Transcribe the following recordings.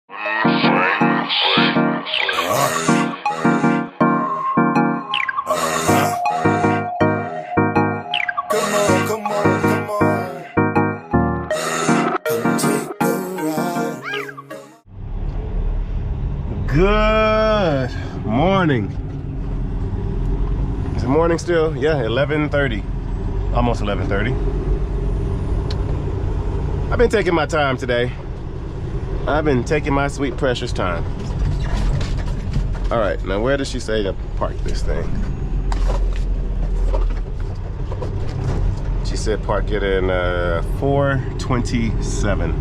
Good morning. Is it morning still? Yeah, 11:30. Almost 11:30. I've been taking my time today. I've been taking my sweet precious time. All right, now where does she say to park this thing? She said park it in 427.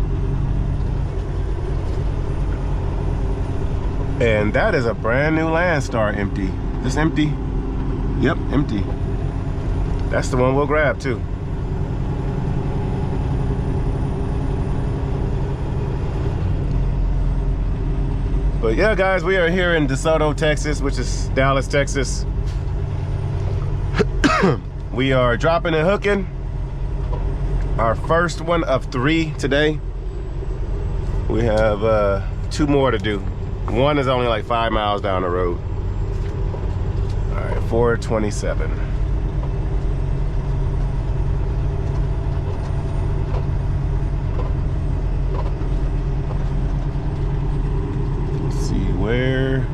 And that is a brand new Landstar empty. This empty? Yep, empty. That's the one we'll grab too. But yeah, guys, we are here in DeSoto, Texas, which is Dallas, Texas. We are dropping and hooking. Our first one of 3 today. We have 2 more to do. One is only like 5 miles down the road. All right, 427. Let's see where.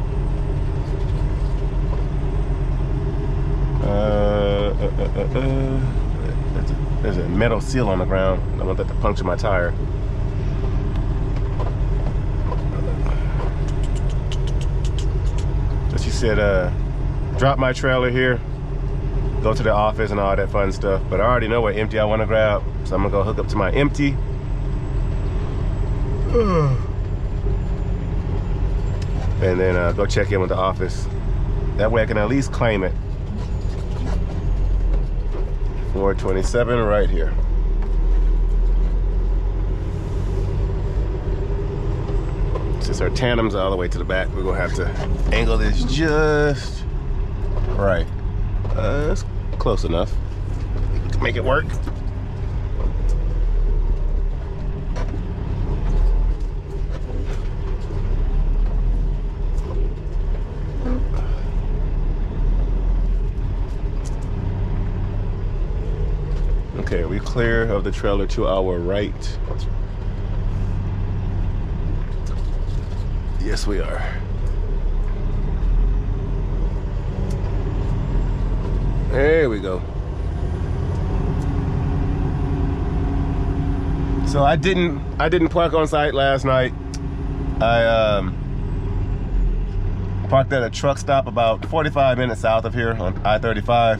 There's a metal seal on the ground. I don't want that to puncture my tire. She said, drop my trailer here, go to the office and all that fun stuff. But I already know what empty I want to grab, so I'm gonna go hook up to my empty. And then go check in with the office. That way I can at least claim it. 427 right here. Since our tandem's all the way to the back, we're gonna have to angle this just right. That's close enough. Make it work. Okay, are we clear of the trailer to our right? Yes, we are. There we go. So I didn't park on site last night. I parked at a truck stop about 45 minutes south of here on I-35.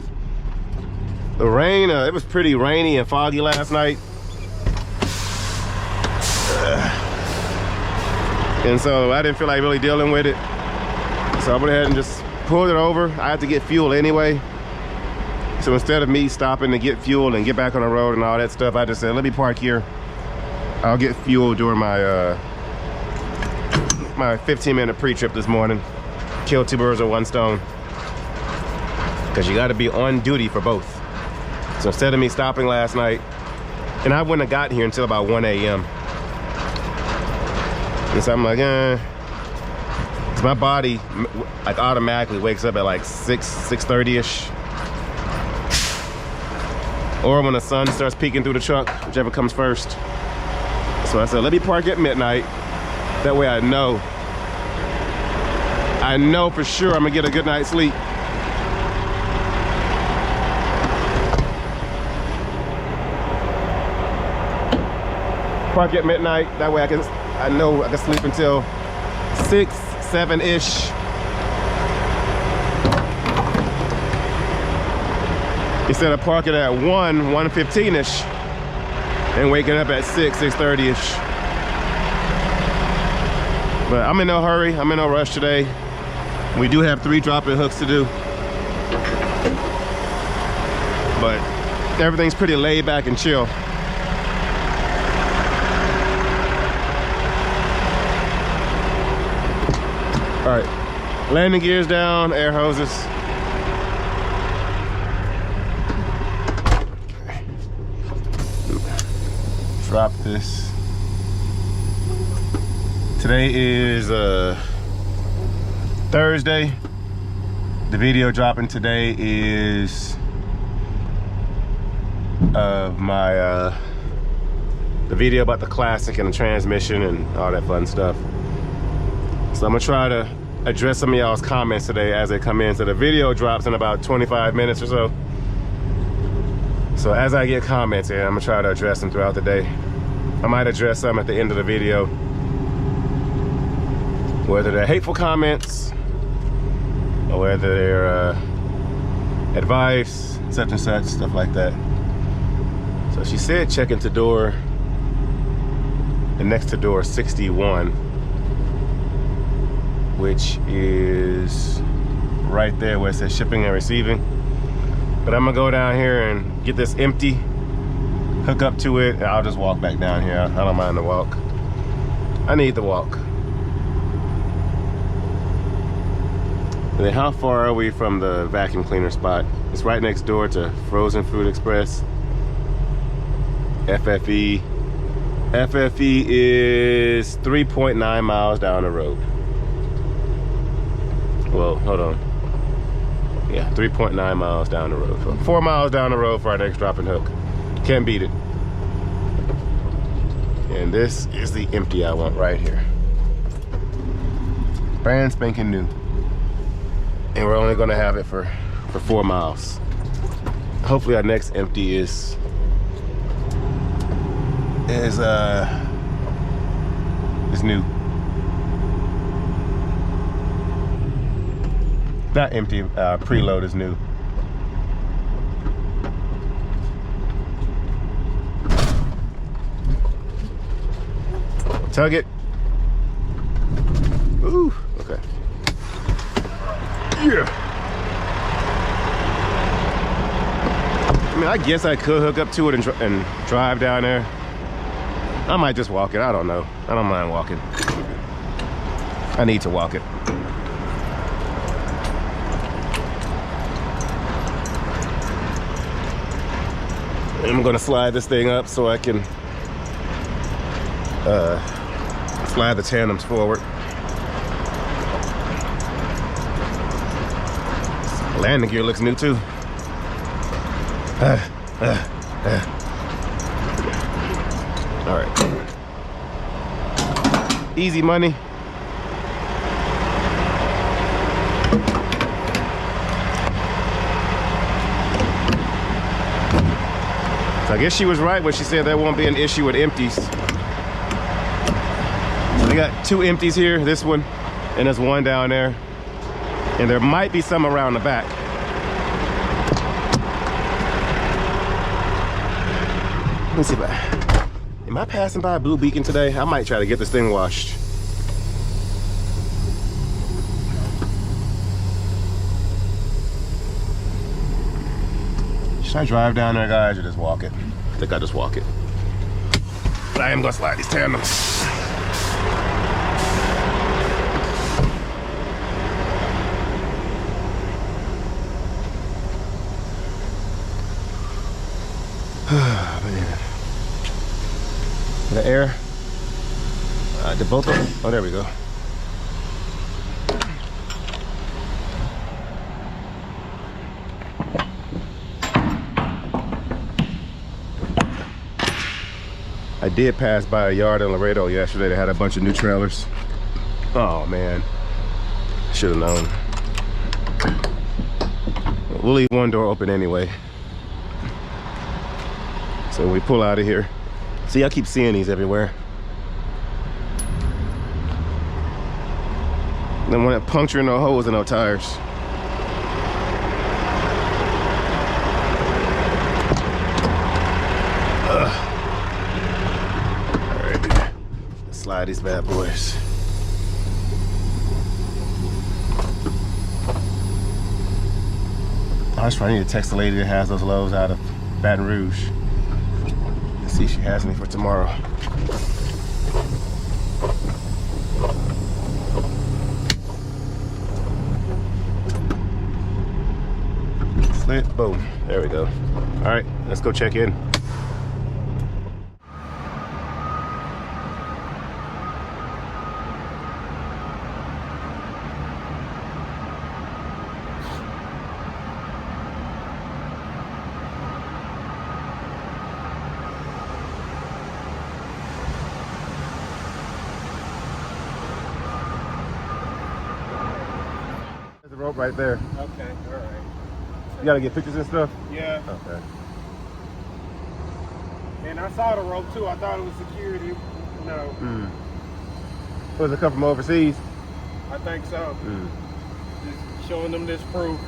The rain, it was pretty rainy and foggy last night. And so I didn't feel like really dealing with it. So I went ahead and just pulled it over. I had to get fuel anyway. So instead of me stopping to get fuel and get back on the road and all that stuff, I just said, let me park here. I'll get fuel during my my 15-minute pre-trip this morning. Kill 2 birds with 1 stone. Because you gotta be on duty for both. So instead of me stopping last night, and I wouldn't have gotten here until about 1 a.m. And so I'm like, cause my body like automatically wakes up at like 6:30ish. Or when the sun starts peeking through the truck, whichever comes first. So I said, let me park at midnight. That way I know for sure I'm gonna get a good night's sleep. Park at midnight, that way I know I can sleep until 6, 7-ish. Instead of parking at 1:15ish and waking up at 6:30ish. But I'm in no hurry, I'm in no rush today. We do have 3 drop-in hooks to do. But everything's pretty laid back and chill. All right, landing gears down, air hoses. Drop this Today is Thursday. The video dropping today is of my the video about the classic and the transmission and all that fun stuff. So I'm gonna try to address some of y'all's comments today as they come in. So the video drops in about 25 minutes or so. So as I get comments in, I'm gonna try to address them throughout the day. I might address some at the end of the video, whether they're hateful comments or whether they're advice, such and such, stuff like that. So she said check into door, the next to door 61, which is right there where it says shipping and receiving. But I'm gonna go down here and get this empty, hook up to it, and I'll just walk back down here. I don't mind the walk. I need the walk. And then how far are we from the vacuum cleaner spot? It's right next door to Frozen Food Express. FFE. FFE is 3.9 miles down the road. Well, hold on. Yeah, 3.9 miles down the road. So 4 miles down the road for our next drop and hook. Can't beat it. And this is the empty I want right here. Brand spanking new. And we're only gonna have it for 4 miles. Hopefully our next empty is new. Not empty, preload is new. Tug it. Ooh, okay. Yeah. I mean, I guess I could hook up to it and drive down there. I might just walk it, I don't know. I don't mind walking. I need to walk it. I'm gonna slide this thing up so I can slide the tandems forward. Landing gear looks new too. All right. Easy money. So I guess she was right when she said there won't be an issue with empties. So we got 2 empties here, this one, and there's 1 down there. And there might be some around the back. Let me see if am I passing by a blue beacon today? I might try to get this thing washed. Should I drive down there, guys, or just walk it? I think I'll just walk it. But I am gonna slide these tandems. Man. The air, the both of them. Oh, there we go. I did pass by a yard in Laredo yesterday that had a bunch of new trailers. Oh man, should have known. We'll leave one door open anyway. So we pull out of here. See, I keep seeing these everywhere. Then when it puncture no holes and no tires. All right, let's slide these bad boys. I was trying to text the lady that has those loads out of Baton Rouge. See if she has any for tomorrow. Slit, boom, there we go. All right, let's go check in. rope right there. Okay, all right. You gotta get pictures and stuff? Yeah. Okay. And I saw the rope too. I thought it was security. No. Does it come from overseas? I think so. Just showing them this proof.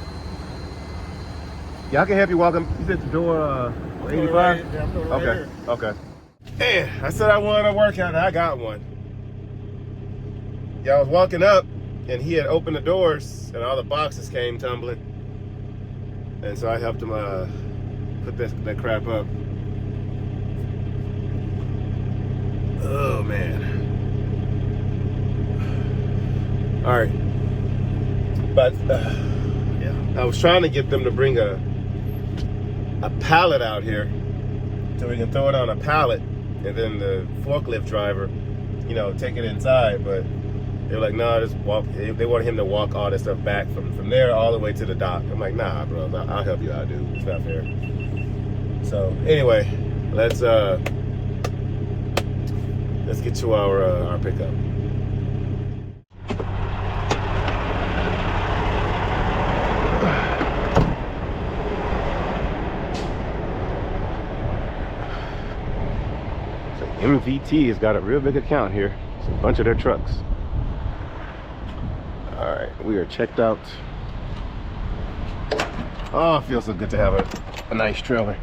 Yeah, I can help you walk them. You said the door 85? Right, yeah, I'm doing right okay. here. Okay. Man, I said I wanted a workout and I got one. Yeah, I was walking up and he had opened the doors and all the boxes came tumbling. And so I helped him put that crap up. Oh man. All right. But yeah, I was trying to get them to bring a pallet out here so we can throw it on a pallet and then the forklift driver, you know, take it inside. But they were like, no, just walk. They wanted him to walk all this stuff back from there all the way to the dock. I'm like, nah, bro, I'll help you out, dude. It's not fair. So anyway, let's get to our pickup. So MVT has got a real big account here. It's a bunch of their trucks. All right, we are checked out. Oh, it feels so good to have a nice trailer.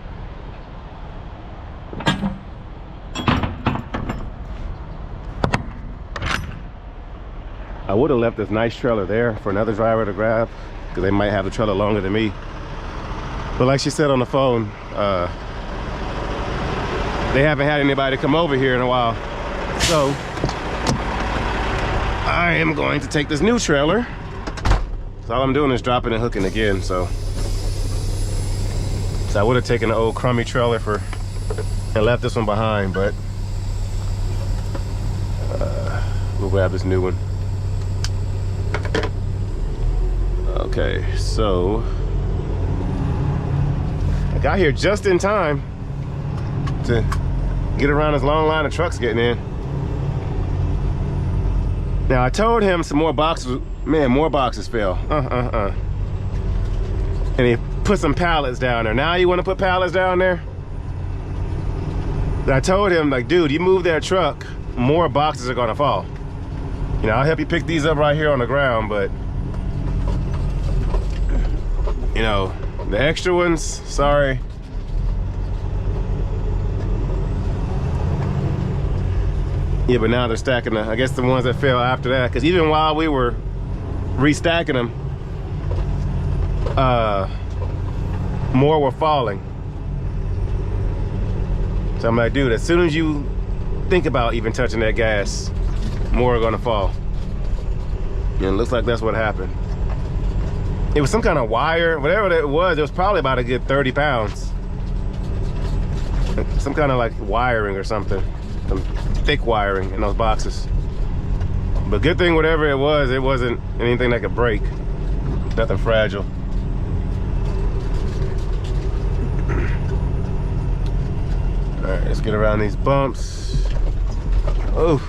I would have left this nice trailer there for another driver to grab because they might have the trailer longer than me. But like she said on the phone, they haven't had anybody come over here in a while. So I am going to take this new trailer. So all I'm doing is dropping and hooking again. So I would have taken the old crummy trailer and left this one behind, but we'll grab this new one. Okay, so I got here just in time to get around this long line of trucks getting in. Now I told him some more boxes, man, more boxes fell. And he put some pallets down there. Now you want to put pallets down there? I told him, like, dude, you move that truck, more boxes are gonna fall. You know, I'll help you pick these up right here on the ground, but you know, the extra ones, sorry. Yeah, but now they're stacking I guess the ones that fell after that, because even while we were restacking them, more were falling. So I'm like, dude, as soon as you think about even touching that gas, more are gonna fall. And it looks like that's what happened. It was some kind of wire, whatever it was probably about a good 30 pounds. Some kind of like wiring or something. Some thick wiring in those boxes. But good thing whatever it wasn't anything that could break. Nothing fragile. All right, let's get around these bumps. Oh,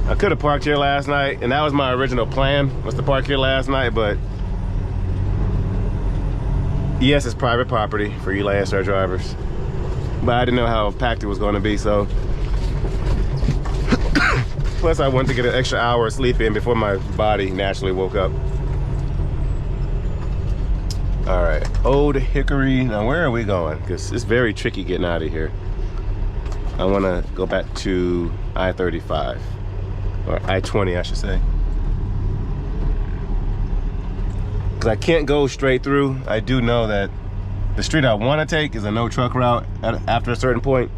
I could have parked here last night, and that was my original plan, was to park here last night, but yes, it's private property for you Landstar drivers, but I didn't know how packed it was going to be, so. Plus, I wanted to get an extra hour of sleep in before my body naturally woke up. All right, Old Hickory. Now, where are we going? Because it's very tricky getting out of here. I want to go back to I-35, or I-20, I should say. Because I can't go straight through. I do know that the street I want to take is a no truck route after a certain point.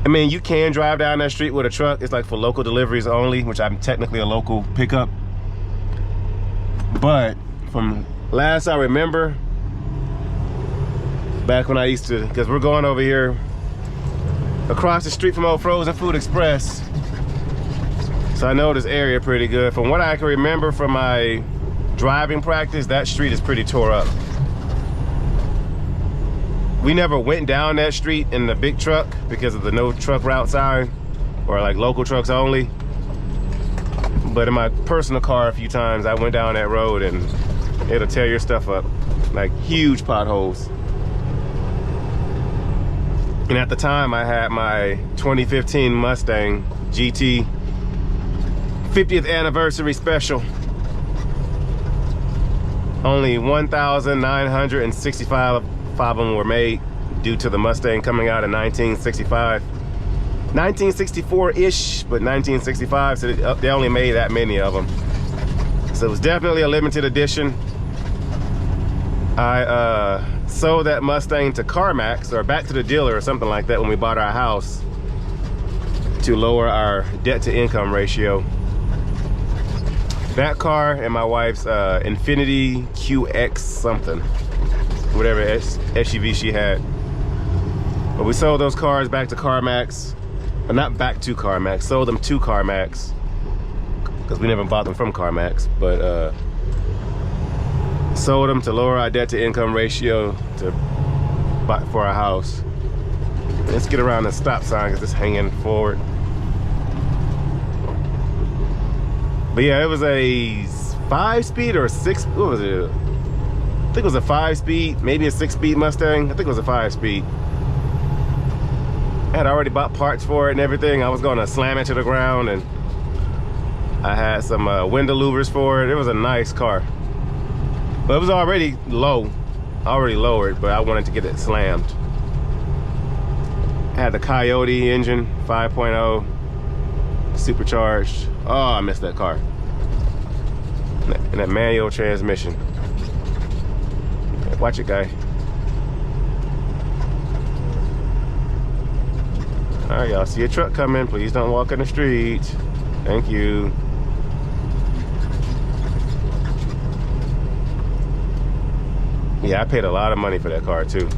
I mean, you can drive down that street with a truck. It's like for local deliveries only, which I'm technically a local pickup. But from last I remember, back when I used to, because we're going over here across the street from Old Frozen Food Express. So I know this area pretty good. From what I can remember from my driving practice, that street is pretty tore up. We never went down that street in the big truck because of the no truck route sign, or like local trucks only. But in my personal car a few times, I went down that road and it'll tear your stuff up, like huge potholes. And at the time, I had my 2015 Mustang GT 50th anniversary special. Only 1,965 of them were made due to the Mustang coming out in 1965. 1964-ish, but 1965, so they only made that many of them. So it was definitely a limited edition. I sold that Mustang to CarMax, or back to the dealer or something like that, when we bought our house, to lower our debt-to-income ratio. That car and my wife's Infiniti QX something, whatever SUV she had. But we sold those cars back to CarMax. But not back to CarMax, sold them to CarMax, because we never bought them from CarMax, but sold them to lower our debt-to-income ratio for our house. Let's get around the stop sign because it's hanging forward. But yeah, it was a 5-speed or 6, what was it? I think it was a 5-speed, maybe a 6-speed Mustang. I think it was a 5-speed. I had already bought parts for it and everything. I was gonna slam it to the ground, and I had some window louvers for it. It was a nice car, but it was already low, already lowered, but I wanted to get it slammed. I had the Coyote engine, 5.0, supercharged. Oh, I missed that car. And that manual transmission. Watch it, guy. All right, y'all, see a truck coming. Please don't walk in the street. Thank you. Yeah, I paid a lot of money for that car too.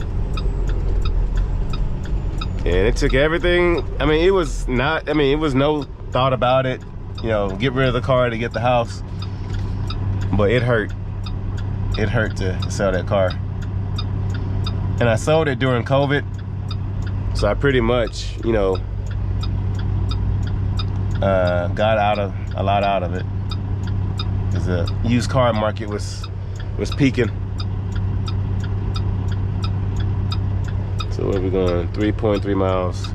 And it took everything. I mean, it was not, I mean, it was no thought about it. You know, get rid of the car to get the house. But it hurt. It hurt to sell that car. And I sold it during COVID. So I pretty much, you know, got a lot out of it, because the used car market was peaking. So where are we going? 3.3 miles.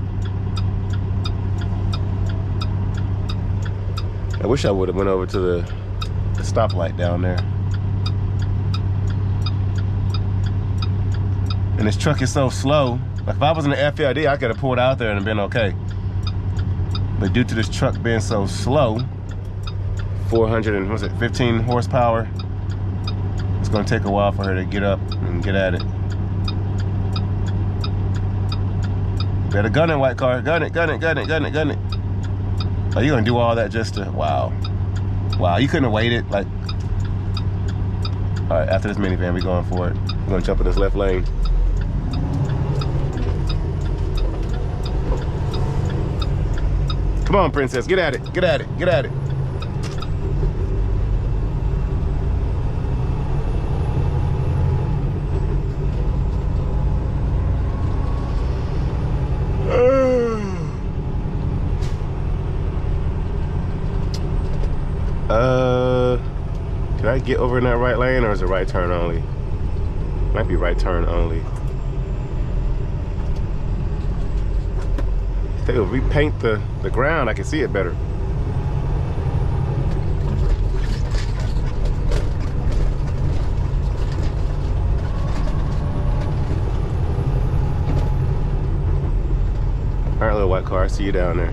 I wish I would have went over to the stoplight down there. And this truck is so slow. Like if I was in the FLD, I could have pulled out there and been okay. But due to this truck being so slow, 15 horsepower, it's gonna take a while for her to get up and get at it. Better gun it, white car. Gun it, gun it, gun it, gun it, gun it. Oh, you gonna do all that just to, wow. Wow, you couldn't have waited, like. All right, after this minivan, we going for it. We're gonna jump in this left lane. Come on, princess, get at it, get at it, get at it. Can I get over in that right lane, or is it right turn only? Might be right turn only. I think if we paint the ground, I can see it better. All right, little white car, I see you down there.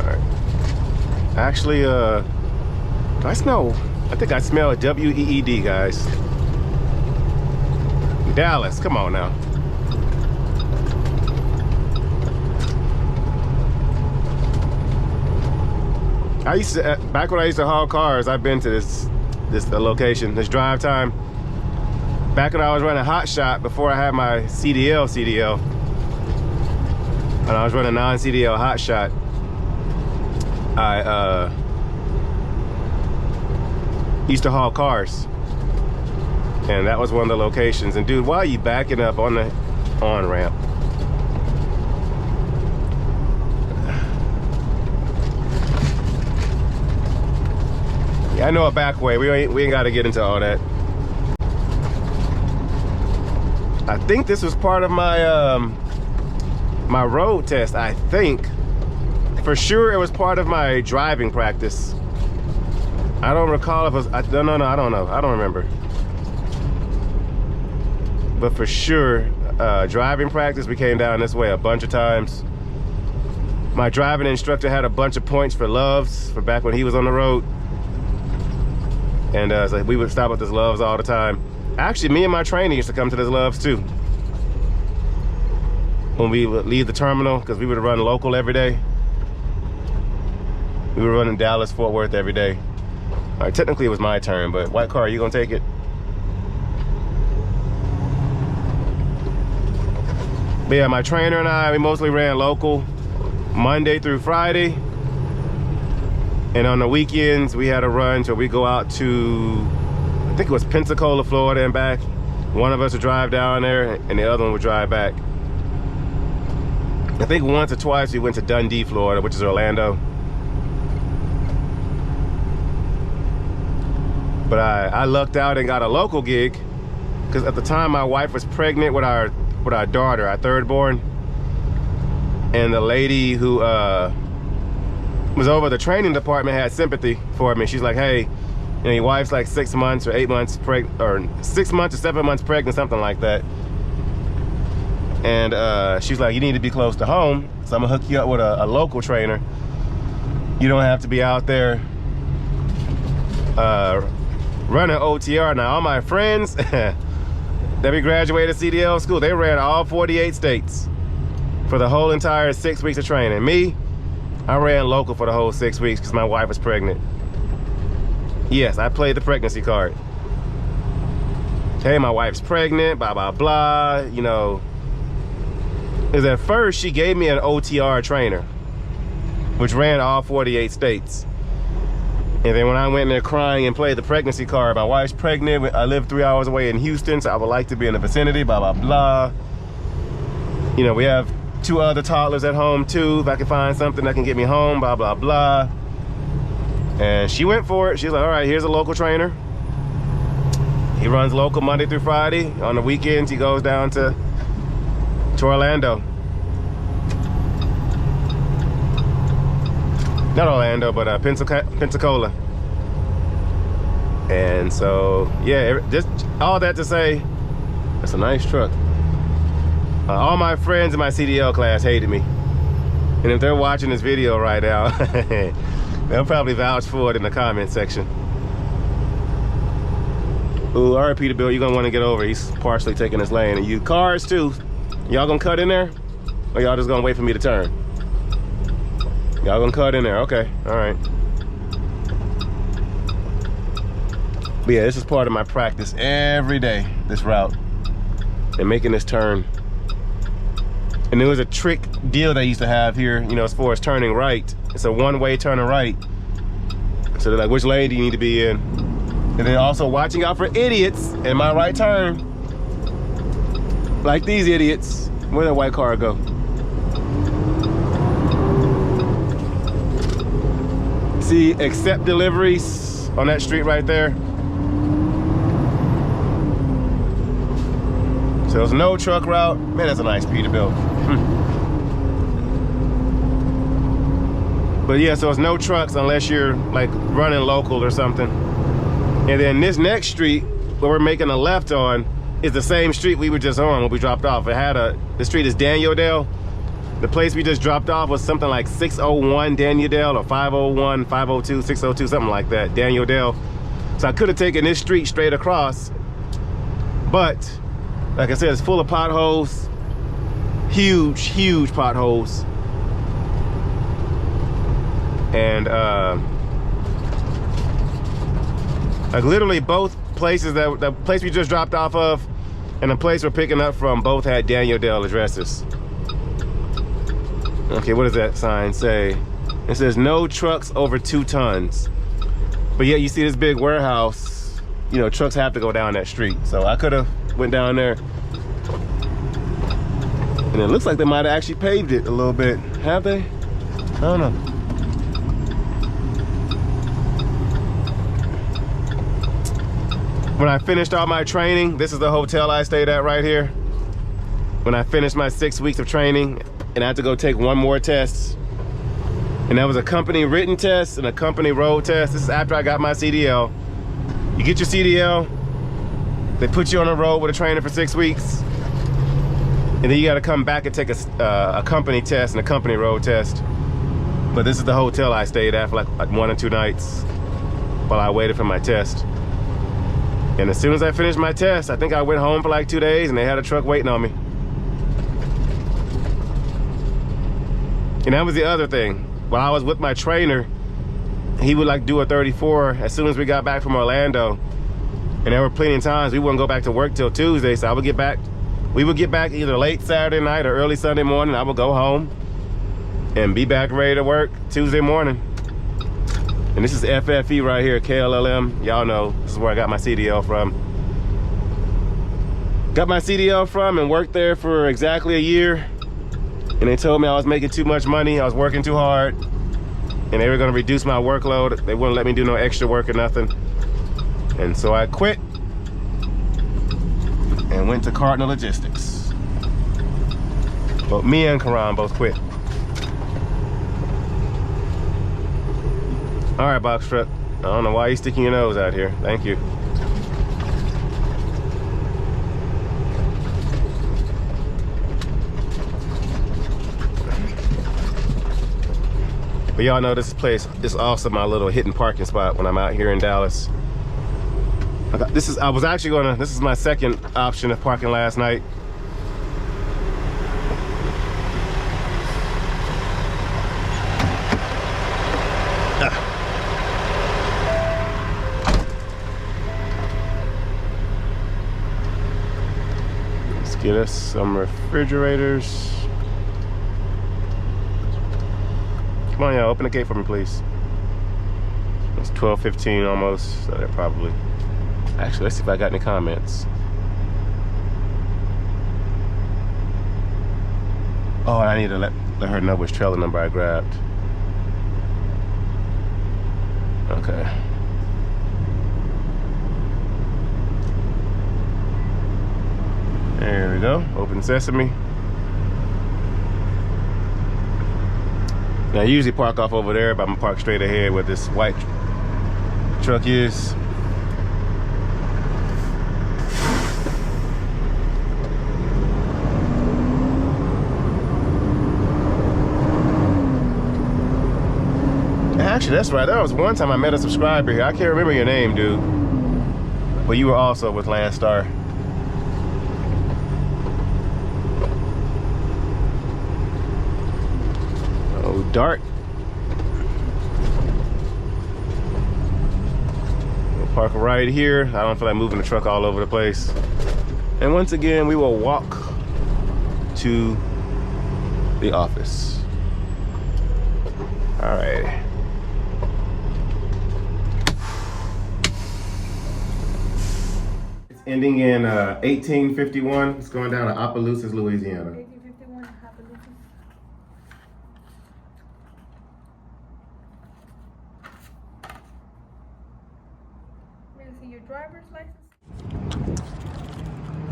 All right. Actually, I think I smell a W-E-E-D, guys. Dallas, come on now. I used to, back when I used to haul cars, I've been to this location, this drive time. Back when I was running Hot Shot, before I had my CDL, and I was running non-CDL Hot Shot, I used to haul cars, and that was one of the locations. And dude, why are you backing up on the on-ramp? Yeah, I know a back way. We ain't got to get into all that. I think this was part of my my road test. I think for sure it was part of my driving practice. I don't recall if it was. No, I don't know. I don't remember. But for sure, driving practice, we came down this way a bunch of times. My driving instructor had a bunch of points for Loves for back when he was on the road. And so we would stop at this Loves all the time. Actually, me and my trainer used to come to this Loves too. When we would leave the terminal, because we would run local every day. We were running Dallas, Fort Worth every day. All right, technically it was my turn, but white car, you gonna take it? But yeah, my trainer and I, we mostly ran local Monday through Friday. And on the weekends, we had a run, so we go out to, I think it was Pensacola, Florida and back. One of us would drive down there and the other one would drive back. I think once or twice we went to Dundee, Florida, which is Orlando. But I lucked out and got a local gig because at the time my wife was pregnant with our daughter, our third born. And the lady who was over the training department had sympathy for me. She's like, hey, you know, your wife's like 6 months or 8 months pregnant, or 6 months or 7 months pregnant, something like that. And she's like, you need to be close to home, so I'm gonna hook you up with a local trainer. You don't have to be out there running OTR. Now, all my friends that we graduated CDL school, they ran all 48 states for the whole entire 6 weeks of training. Me, I ran local for the whole 6 weeks because my wife was pregnant. Yes, I played the pregnancy card. Hey, my wife's pregnant, blah, blah, blah, you know. Because at first, she gave me an OTR trainer, which ran all 48 states. And then when I went in there crying and played the pregnancy card, my wife's pregnant, I live 3 hours away in Houston, so I would like to be in the vicinity, blah, blah, blah. You know, we have 2 other toddlers at home too. If I can find something that can get me home, blah, blah, blah. And she went for it. She's like, all right, here's a local trainer. He runs local Monday through Friday. On the weekends, he goes down to Orlando. Not Orlando, but Pensacola. And so, yeah, just all that to say, that's a nice truck. All my friends in my CDL class hated me. And if they're watching this video right now, they'll probably vouch for it in the comment section. Ooh, all right, Peterbilt, you're gonna wanna get over. He's partially taking his lane. And you cars too, y'all gonna cut in there? Or y'all just gonna wait for me to turn? Y'all gonna cut in there, okay, all right. But yeah, this is part of my practice every day, this route. And making this turn. And there was a trick deal they used to have here, you know, as far as turning right. It's a one-way turning right. So they're like, which lane do you need to be in? And they're also watching out for idiots in my right turn. Like these idiots. Where'd that white car go? See, accept deliveries on that street right there. So there's no truck route. Man, that's a nice Peterbilt. But yeah, so it's no trucks unless you're like running local or something. And then this next street where we're making a left on is the same street we were just on when we dropped off. It had the street is Daniel-Dale. The place we just dropped off was something like 601 Daniel-Dale or 501, 502, 602, something like that, Daniel-Dale. So I could have taken this street straight across, but like I said, it's full of potholes, huge, huge potholes. And like literally both places, the place we just dropped off of and the place we're picking up from, both had Daniel-Dale addresses. Okay, what does that sign say? It says no trucks over 2 tons. But yet you see this big warehouse, you know, trucks have to go down that street. So I could have went down there. And it looks like they might have actually paved it a little bit. Have they? I don't know. When I finished all my training, this is the hotel I stayed at right here. When I finished my 6 weeks of training, and I had to go take one more test. And that was a company written test and a company road test. This is after I got my CDL. You get your CDL, they put you on the road with a trainer for 6 weeks. And then you gotta come back and take a company test and a company road test. But this is the hotel I stayed at for like 1 or 2 nights while I waited for my test. And as soon as I finished my test, I think I went home for like 2 days and they had a truck waiting on me. And that was the other thing. While I was with my trainer, he would like do a 34 as soon as we got back from Orlando. And there were plenty of times we wouldn't go back to work till Tuesday, so I would get back. We would get back either late Saturday night or early Sunday morning. I would go home and be back ready to work Tuesday morning. And this is FFE right here, KLLM. Y'all know this is where I got my CDL from. Got my CDL from and worked there for exactly a year. And they told me I was making too much money, I was working too hard, and they were gonna reduce my workload. They wouldn't let me do no extra work or nothing. And so I quit and went to Cardinal Logistics. But me and Karan both quit. All right, box truck. I don't know why you're sticking your nose out here. Thank you. But y'all know this place is also my little hidden parking spot when I'm out here in Dallas. This is my second option of parking last night. Let's get us some refrigerators. Come on, y'all, open the gate for me, please. It's 12:15 almost, so they're probably... Actually, let's see if I got any comments. Oh, I need to let her know which trailer number I grabbed. Okay. There we go, open sesame. Now, I usually park off over there, but I'm gonna park straight ahead where this white truck is. Actually, that's right. There was one time I met a subscriber here. I can't remember your name, dude. But you were also with Landstar. Oh, Dart. We'll park right here. I don't feel like moving the truck all over the place. And once again, we will walk to the office. All right. Ending in 1851. It's going down to Opelousas, Louisiana. 1851, Opelousas. May I see your driver's license?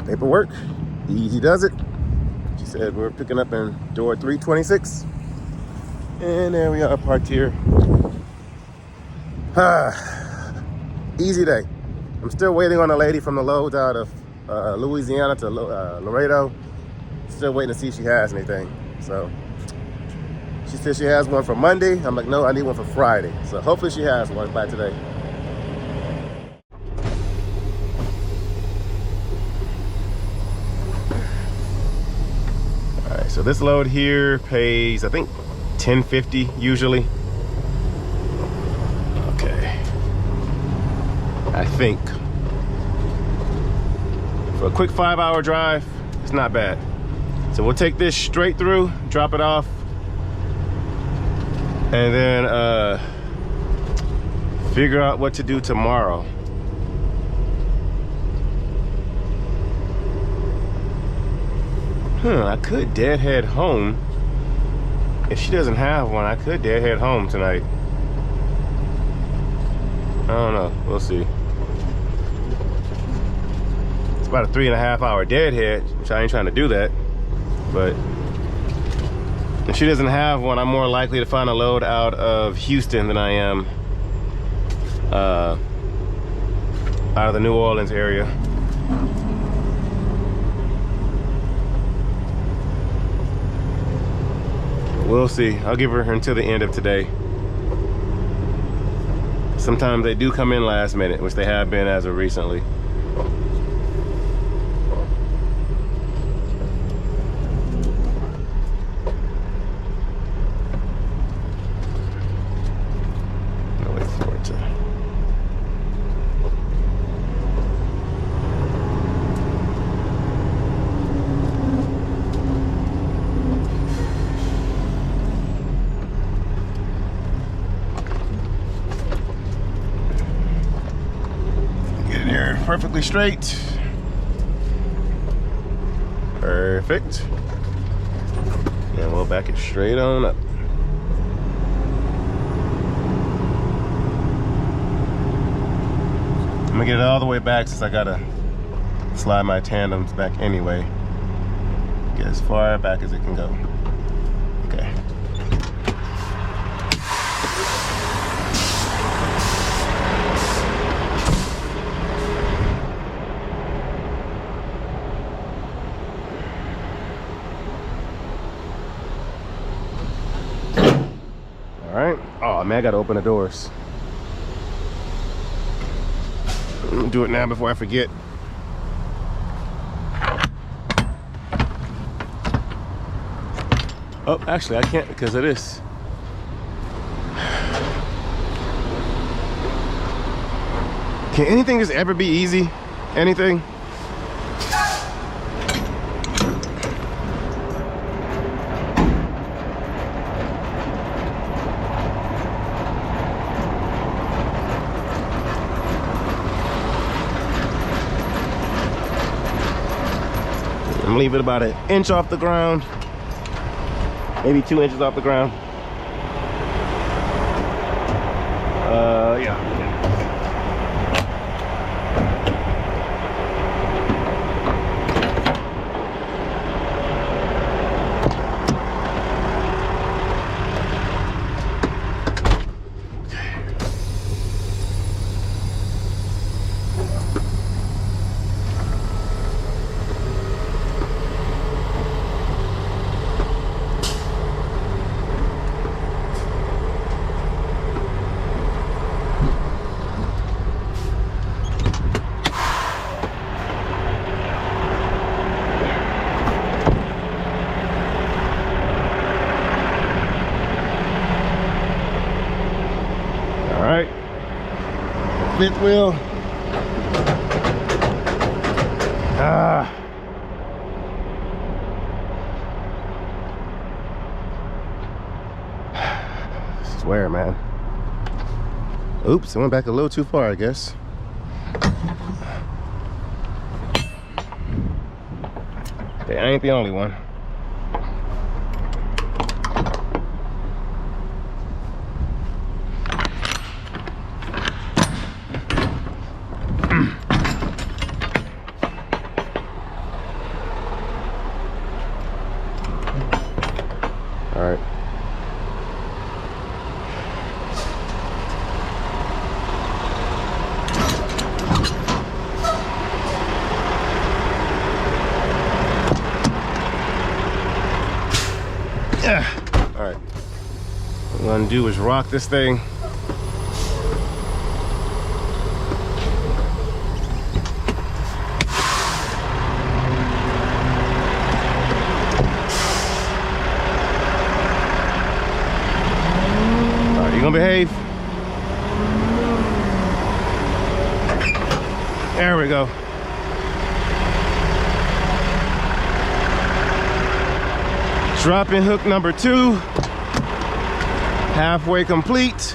Paperwork. Easy does it. She said we're picking up in door 326. And there we are, parked here. Easy day. I'm still waiting on a lady from the loads out of Louisiana to Laredo. Still waiting to see if she has anything. So she said she has one for Monday. I'm like, no, I need one for Friday. So hopefully she has one by today. All right, so this load here pays, I think, $10.50 usually. I think. For a quick 5-hour drive, it's not bad. So we'll take this straight through, drop it off, and then figure out what to do tomorrow. I could deadhead home. If she doesn't have one, I could deadhead home tonight. I don't know, we'll see. about a 3.5 hour deadhead, which I ain't trying to do that. But if she doesn't have one, I'm more likely to find a load out of Houston than I am out of the New Orleans area. We'll see. I'll give her until the end of today. Sometimes they do come in last minute, which they have been as of recently. I'll wait for it to... perfectly straight. Perfect. And we'll back it straight on up. I'm gonna get it all the way back since I gotta slide my tandems back anyway. Get as far back as it can go. Okay. Oh man, I gotta open the doors. I'm gonna do it now before I forget. Oh, actually I can't because of this. Can anything just ever be easy? Anything? I'm gonna leave it about 1 inch off the ground, maybe 2 inches off the ground. Yeah. Fifth wheel. I swear, man. Oops, I went back a little too far, I guess. They ain't the only one. Alright. What I'm gonna do is rock this thing. Alright, you gonna behave? There we go. Drop in hook number 2, halfway complete.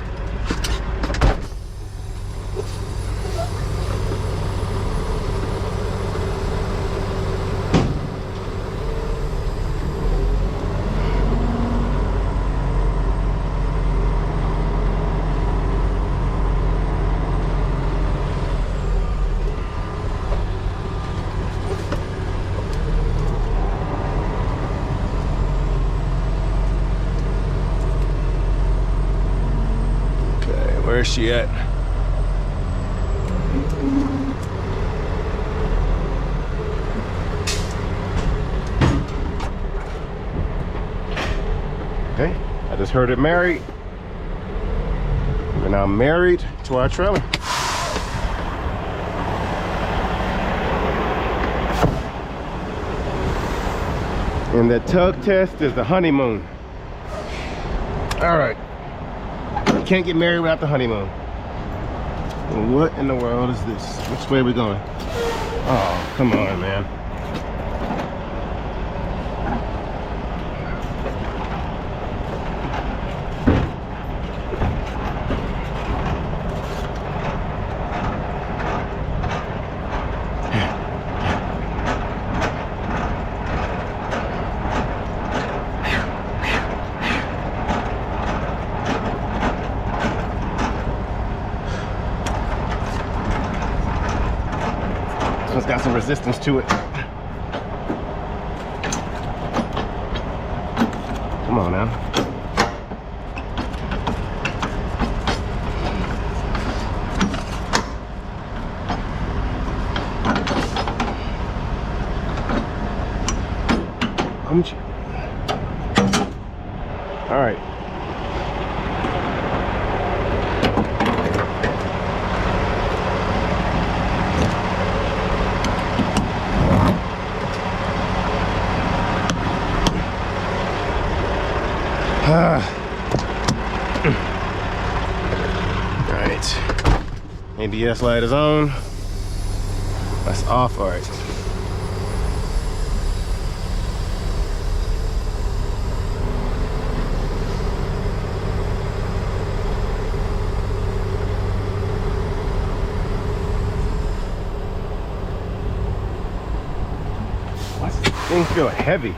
Where is she at? Okay, I just heard it married. We're now married to our trailer. And the tug test is the honeymoon. All right. You can't get married without the honeymoon. What in the world is this? Which way are we going? Oh, come on, man. It's got some resistance to it. Come on now. All right. Alright. ABS light is on. That's off. Alright. Why does this thing feel heavy?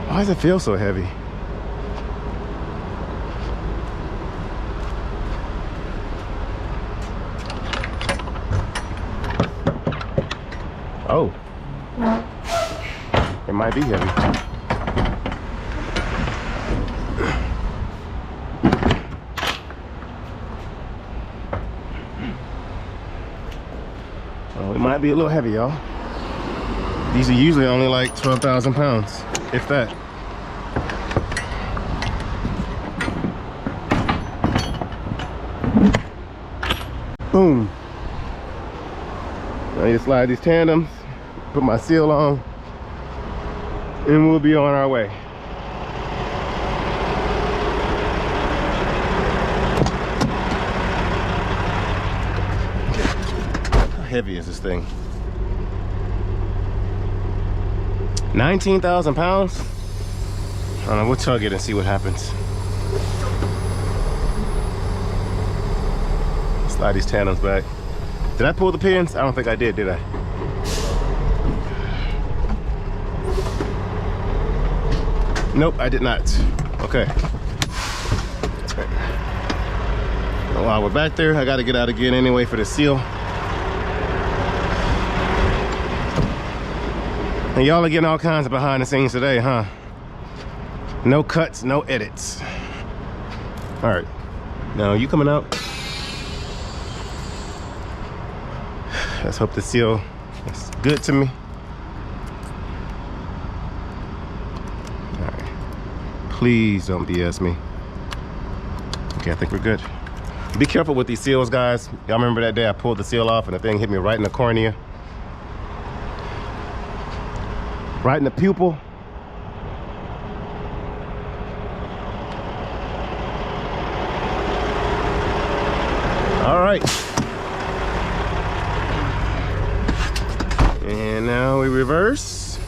Why does it feel so heavy? Oh. It might be heavy. Oh, it might be a little heavy, y'all. These are usually only like 12,000 pounds, if that. Boom. I need to slide these tandems, put my seal on, and we'll be on our way. How heavy is this thing? 19,000 pounds? I don't know, we'll tug it and see what happens. Slide these tandems back. Did I pull the pins? I don't think I did I? Nope, I did not. Okay. While we're back there, I gotta get out again anyway for the seal. And y'all are getting all kinds of behind the scenes today, huh? No cuts, no edits. All right, now you coming out? Let's hope the seal is good to me. All right. Please don't BS me. Okay, I think we're good. Be careful with these seals, guys. Y'all remember that day I pulled the seal off and the thing hit me right in the cornea? Right in the pupil. All right. And now we reverse.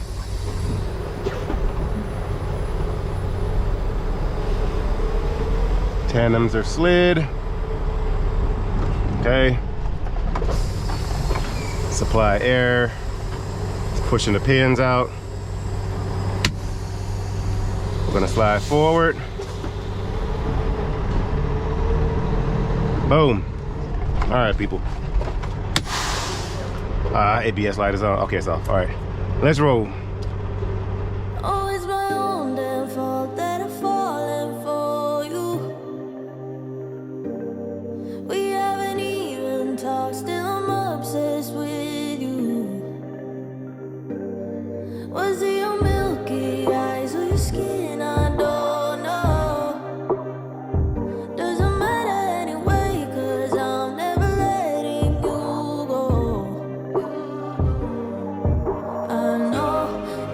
Tandems are slid. Okay. Supply air. It's pushing the pins out. We're gonna slide forward. Boom. All right, people. ABS light is on. Okay, it's off. All right, let's roll. Was it your milky eyes or your skin? I don't know. Doesn't matter anyway, 'cause I'm never letting you go. I know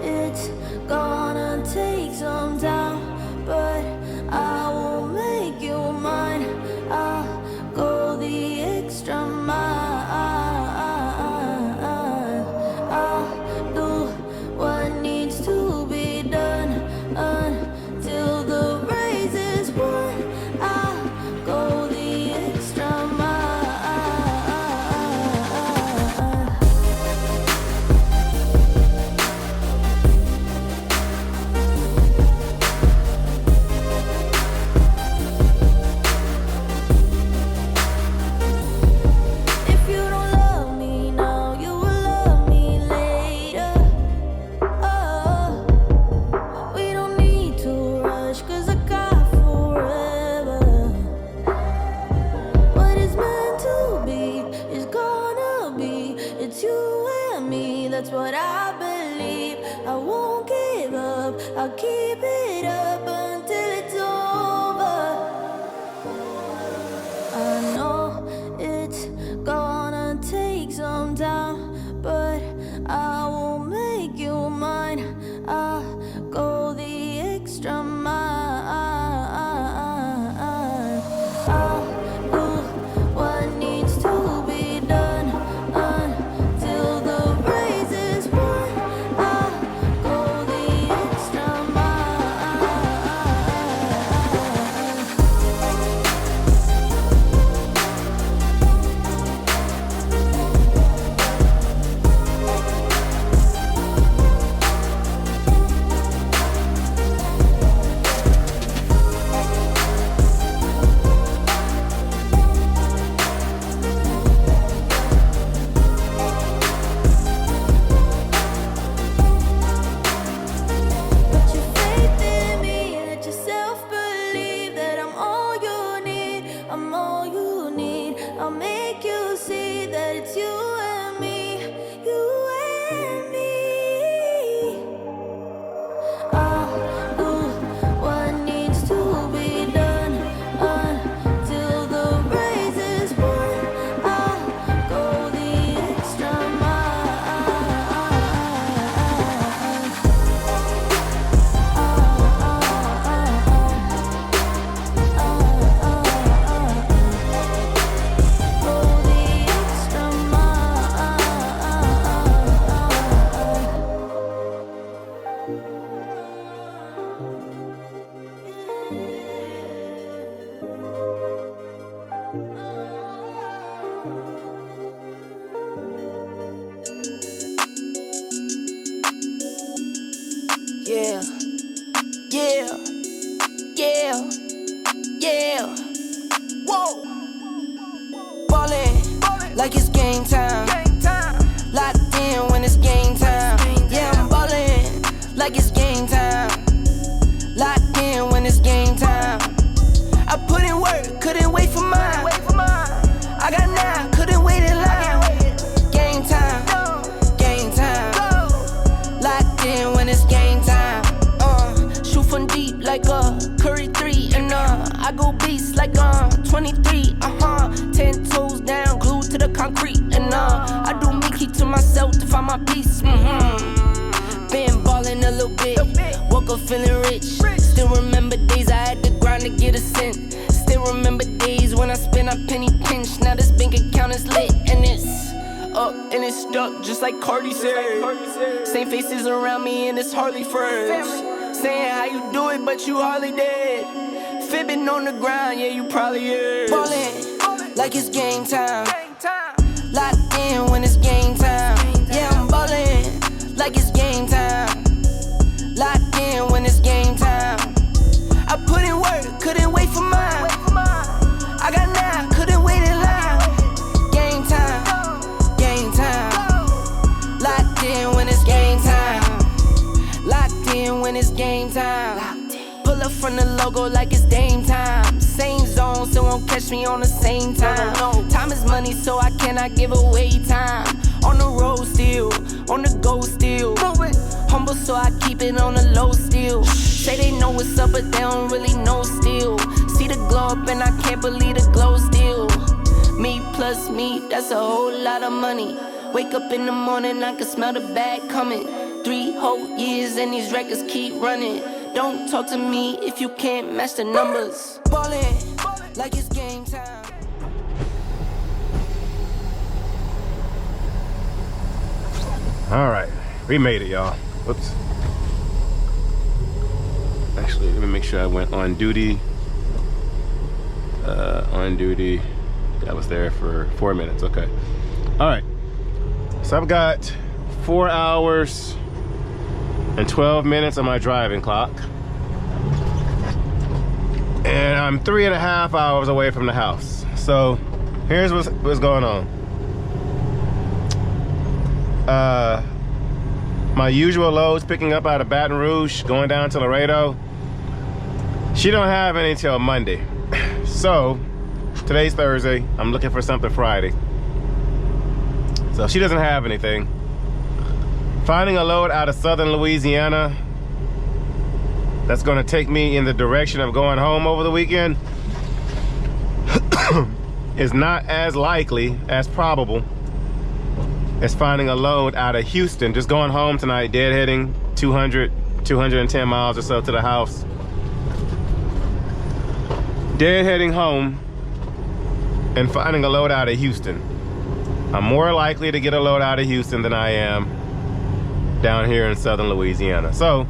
it's gonna take some time, but I will make you mine. I'll go the extra mile. I'll do what needs to be done until the race is won. I'll go the extra mile. If you don't love me now, you will love me later. Oh, we don't need to rush, 'cause I got forever. What is meant to be is gonna be. It's you and me, that's what I believe. I won't give up, I'll keep it up until it's over. I know it's gonna take some time, but I will make you mine. I'll go the extra mile. I'll do what needs to be done until the race is won. I'll go the extra mile. Put your faith in me, let yourself believe that I'm all you need. I'm all you need. I'll make you see that it's you and me, you and me. I'll do what needs to be done until the race is won. I'll go the extra Yeah, yeah, yeah, yeah. Whoa, ballin' like it's game time. Locked in when it's game time. Yeah, I'm ballin' like it's game time. Locked in when it's game time. I put in work, couldn't wait for mine. I got 9, couldn't wait in line. Game time, game time. Locked in when it's game time. Shoot from deep like a Curry 3, and I go beast like 23. 10 toes down, glued to the concrete, and I do me, keep to myself to find my peace. Been ballin' a little bit, woke up feeling rich. Still remember days I had to grind to get a cent. Still remember days when I spent a penny pinch. Now this bank account is lit and it's up and it's stuck, just like Cardi said. Same faces around me and it's hardly friends. Saying how you do it, but you hardly did. Fibbing on the ground, yeah, you probably is. Ballin' like it's game time. Locked in when it's game time. Yeah, I'm ballin' like it's game time. Locked in when it's game time. I put in work, couldn't wait for mine. I got 9, couldn't wait in line. Game time, game time. Locked in when it's game time. Locked in when it's game time. Pull up from the logo like it's Dame time. Same zone, so won't catch me on the same time. Time is money, so I cannot give away time. On the road still, on the go still. Humble so I keep it on the low still. Say they know what's up, but they don't really know still. See the glow up and I can't believe the glow still. Me plus me, that's a whole lot of money. Wake up in the morning, I can smell the bag coming. 3 whole years and these records keep running. Don't talk to me if you can't match the numbers. Ballin' like it's game time. All right, we made it, y'all. Whoops. Actually, let me make sure I went on duty. On duty. I was there for 4 minutes. Okay. All right. So I've got 4 hours and 12 minutes on my driving clock. And I'm 3.5 hours away from the house. So here's what's going on. My usual loads picking up out of Baton Rouge, going down to Laredo. She don't have any till Monday. So today's Thursday. I'm looking for something Friday. So she doesn't have anything. Finding a load out of southern Louisiana that's going to take me in the direction of going home over the weekend is not as likely, as probable, as finding a load out of Houston. Just going home tonight, deadheading 210 miles or so to the house. Deadheading home and finding a load out of Houston. I'm more likely to get a load out of Houston than I am down here in southern Louisiana. So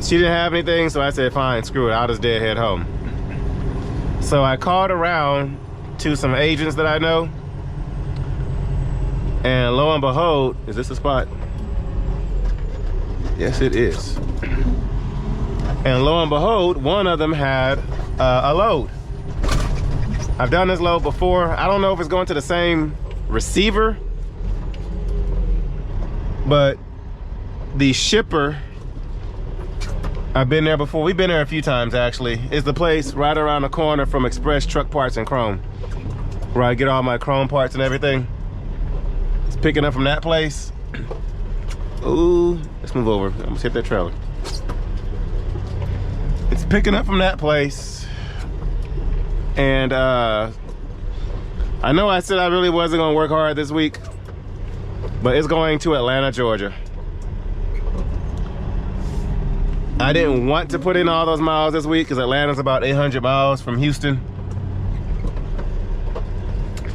she didn't have anything, so I said, fine, screw it, I'll just deadhead home. So I called around to some agents that I know, and lo and behold, is this a spot? Yes, it is. And lo and behold, one of them had a load. I've done this load before. I don't know if it's going to the same receiver, but the shipper, I've been there before. We've been there a few times actually. It's the place right around the corner from Express Truck Parts and Chrome, where I get all my chrome parts and everything. It's picking up from that place. Ooh, let's move over. I'm gonna hit that trailer. It's picking up from that place. And I know I said I really wasn't gonna work hard this week, but it's going to Atlanta, Georgia. I didn't want to put in all those miles this week because Atlanta's about 800 miles from Houston.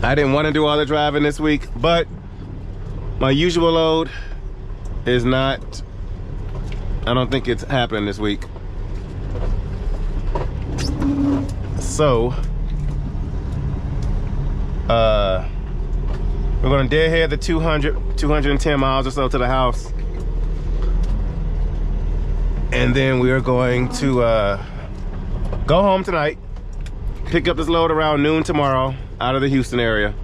I didn't want to do all the driving this week, but my usual load is not, I don't think it's happening this week. So, we're gonna deadhead the 210 miles or so to the house. And then we are going to go home tonight, pick up this load around noon tomorrow out of the Houston area.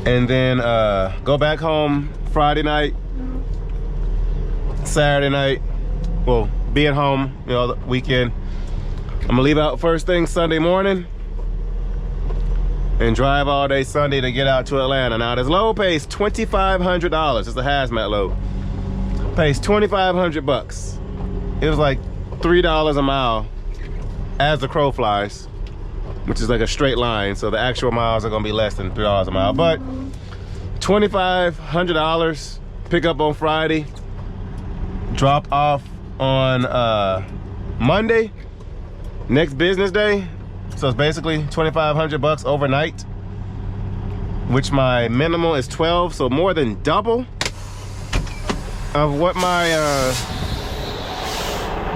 And then go back home Friday night, Saturday night. Well, be at home, you know, the weekend. I'm gonna leave out first thing Sunday morning and drive all day Sunday to get out to Atlanta. Now this load pays $2,500. It's a hazmat load. Pays 2,500 bucks. It was like $3 a mile as the crow flies, which is like a straight line, so the actual miles are gonna be less than $3 a mile. But $2,500, pick up on Friday, drop off on Monday, next business day. So it's basically 2,500 bucks overnight, which my minimal is 12, so more than double of what my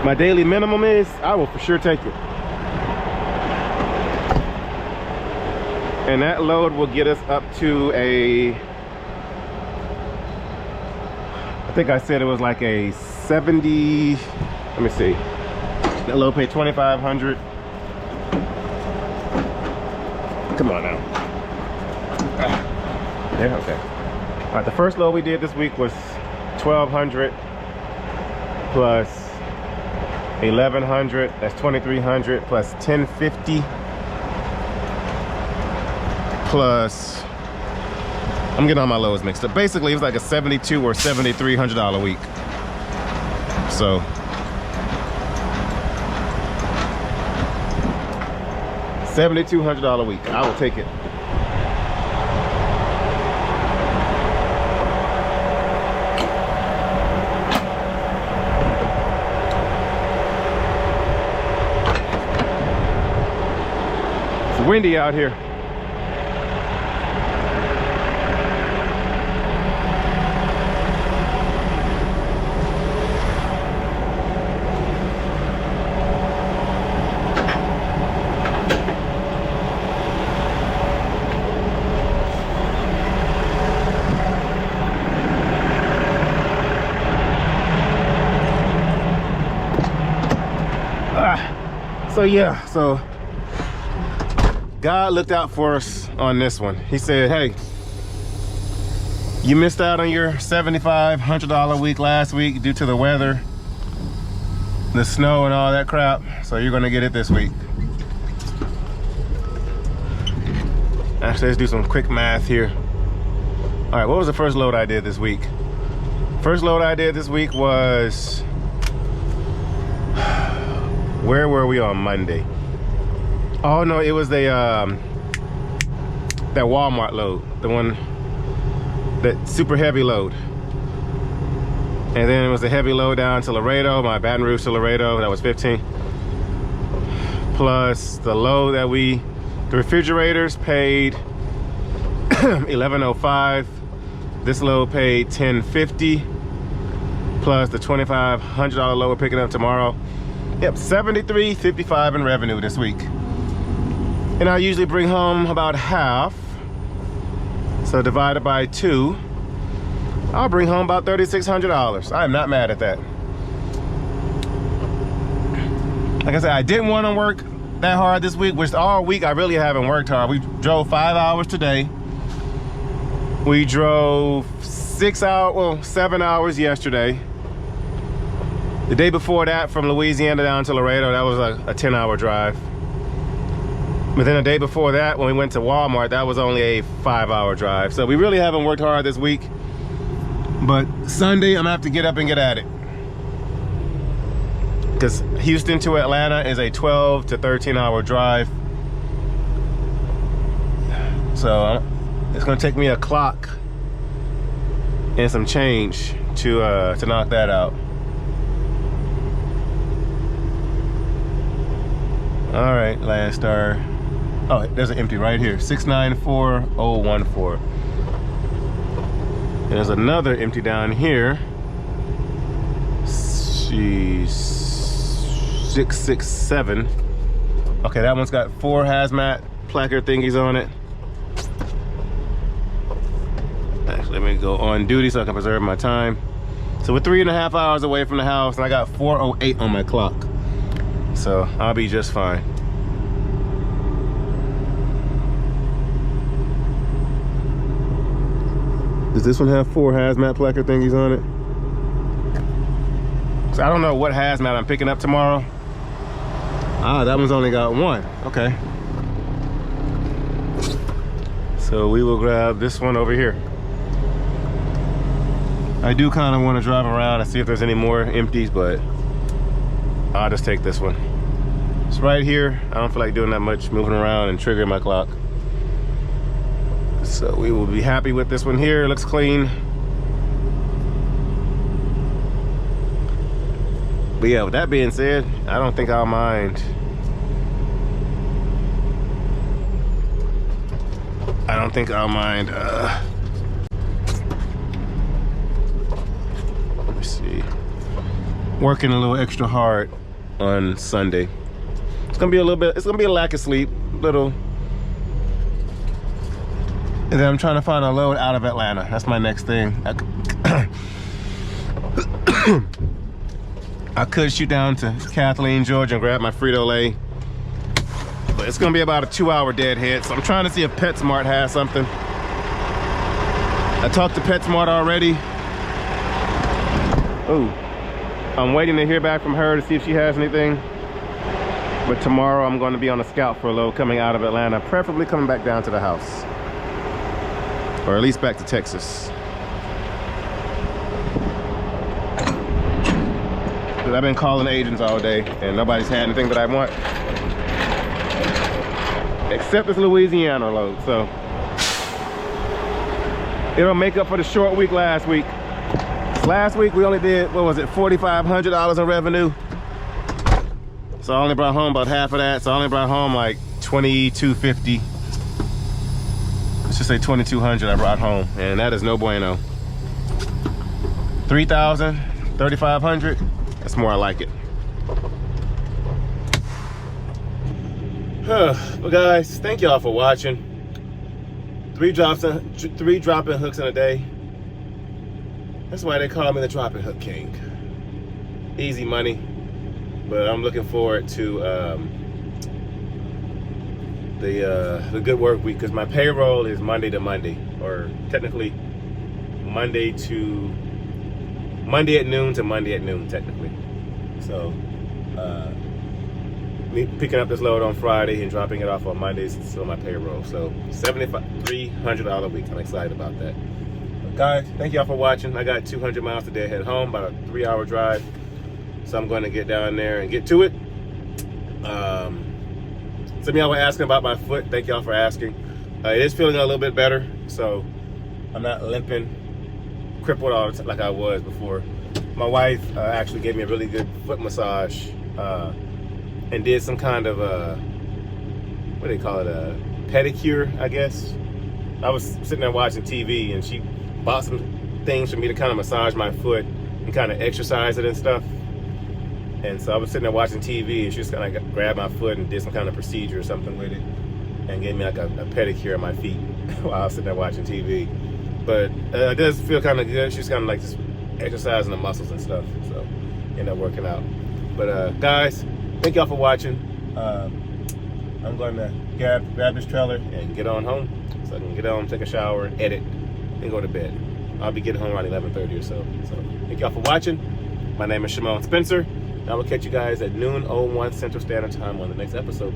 my daily minimum is. I will for sure take it. And that load will get us up to a, I think I said it was like a 70, let me see. That load paid 2,500. Come on now. Yeah, okay. All right, the first load we did this week was 1,200 plus 1,100, that's 2,300 plus 1,050 plus I'm getting all my loads mixed up. Basically, it was like a $7,200 or $7,300 a week. So $7,200 a week. I will take it. It's windy out here. So God looked out for us on this one. He said, hey, you missed out on your $7,500 a week last week due to the weather, the snow and all that crap, so you're gonna get it this week. Actually, let's do some quick math here. All right, what was the first load I did this week? First load I did this week was, where were we on Monday? Oh no, it was the that Walmart load, the one, that super heavy load. And then it was the heavy load down to Laredo, my Baton Rouge to Laredo, that was 15. Plus the load that the refrigerators paid $1,105. This load paid $1,050. Plus the $2,500 load we're picking up tomorrow. Yep, $73.55 in revenue this week. And I usually bring home about half. So divided by 2, I'll bring home about $3,600. I'm not mad at that. Like I said, I didn't want to work that hard this week, which all week I really haven't worked hard. We drove 5 hours today. We drove 7 hours yesterday. The day before that, from Louisiana down to Laredo, that was a 10-hour drive. But then the day before that, when we went to Walmart, that was only a 5-hour drive. So we really haven't worked hard this week. But Sunday, I'm gonna have to get up and get at it. Because Houston to Atlanta is a 12 to 13-hour drive. So it's gonna take me a clock and some change to knock that out. All right, Landstar. Oh, there's an empty right here, 694014. There's another empty down here. She's 667. Okay, that one's got 4 hazmat placard thingies on it. Actually, let me go on duty so I can preserve my time. So we're 3.5 hours away from the house, and I got 4:08 on my clock. So I'll be just fine. Does this one have 4 hazmat placard thingies on it? So I don't know what hazmat I'm picking up tomorrow. Ah, that one's only got 1. Okay. So we will grab this one over here. I do kind of want to drive around and see if there's any more empties, but I'll just take this one. It's right here. I don't feel like doing that much moving around and triggering my clock. So we will be happy with this one here. It looks clean. But yeah, with that being said, I don't think I'll mind. I don't think I'll mind. Let me see. Working a little extra hard on Sunday. It's gonna be a little bit. It's gonna be a lack of sleep, little. And then I'm trying to find a load out of Atlanta. That's my next thing. I could shoot down to Kathleen, Georgia and grab my Frito-Lay. But it's gonna be about a 2-hour deadhead. So I'm trying to see if PetSmart has something. I talked to PetSmart already. Oh, I'm waiting to hear back from her to see if she has anything. But tomorrow I'm gonna be on the scout for a load coming out of Atlanta, preferably coming back down to the house. or at least back to Texas. I've been calling agents all day and nobody's had anything that I want except this Louisiana load, so it'll make up for the short week last week. Last week we only did, what was it, $4,500 in revenue, so I only brought home about half of that, so I only brought home like $2,250. Let's just say $2,200 I brought home, and that is no bueno. $3,000, $3,500, that's more like it. Well guys, thank y'all for watching. 3 drop-in hooks in a day. That's why they call me the drop-in hook king. Easy money, but I'm looking forward to the good work week, because my payroll is Monday to Monday, or technically Monday at noon to Monday at noon technically. So me picking up this load on Friday and dropping it off on Mondays is still my payroll. So $300 a week. I'm excited about that. But guys, thank y'all for watching. I got 200 miles today, head home, about a 3-hour drive. So I'm going to get down there and get to it. Some of y'all were asking about my foot. Thank y'all for asking. It is feeling a little bit better, so I'm not limping, crippled all the time like I was before. My wife actually gave me a really good foot massage and did some kind of what do they call it, a pedicure, I guess. I was sitting there watching TV and she bought some things for me to kind of massage my foot and kind of exercise it and stuff. And so I was sitting there watching TV and she just kind of grabbed my foot and did some kind of procedure or something with it and gave me like a pedicure on my feet while I was sitting there watching TV. But it does feel kind of good. She's kind of like just exercising the muscles and stuff, so end up working out. But guys, thank y'all for watching. I'm going to grab this trailer and get on home so I can get home, take a shower, edit, and go to bed. I'll be getting home around 11:30 or so. So thank y'all for watching. My name is Shymon Spencer. I will catch you guys at noon 01 Central Standard Time on the next episode.